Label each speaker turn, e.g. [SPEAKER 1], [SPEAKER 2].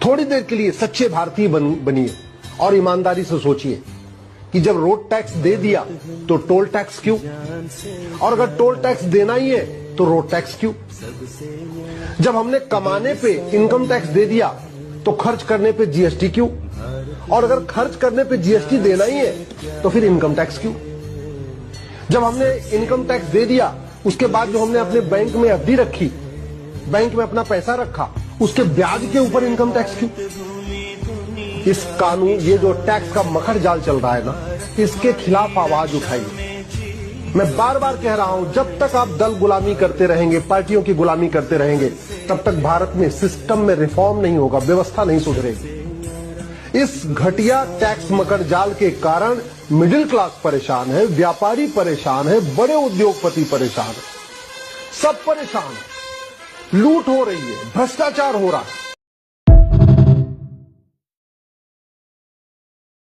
[SPEAKER 1] थोड़ी देर के लिए सच्चे भारतीय बनिए और ईमानदारी से सोचिए कि जब रोड टैक्स दे दिया तो टोल टैक्स क्यों, और अगर टोल टैक्स देना ही है तो रोड टैक्स क्यों। जब हमने कमाने पे इनकम टैक्स दे दिया तो खर्च करने पे जीएसटी क्यों, और अगर खर्च करने पे जीएसटी देना ही है तो फिर इनकम टैक्स क्यों। जब हमने इनकम टैक्स दे दिया उसके बाद जो हमने अपने बैंक में एफडी रखी, बैंक में अपना पैसा रखा, उसके ब्याज के ऊपर इनकम टैक्स क्यों। इस कानून, ये जो टैक्स का मखड़ जाल चल रहा है ना, इसके खिलाफ आवाज उठाइए। मैं बार बार कह रहा हूं, जब तक आप दल गुलामी करते रहेंगे, पार्टियों की गुलामी करते रहेंगे, तब तक भारत में सिस्टम में रिफॉर्म नहीं होगा, व्यवस्था नहीं सुधरेगी। इस घटिया टैक्स मकर जाल के कारण मिडिल क्लास परेशान है, व्यापारी परेशान है, बड़े उद्योगपति परेशान है, सब परेशान है। लूट हो रही है, भ्रष्टाचार हो रहा है।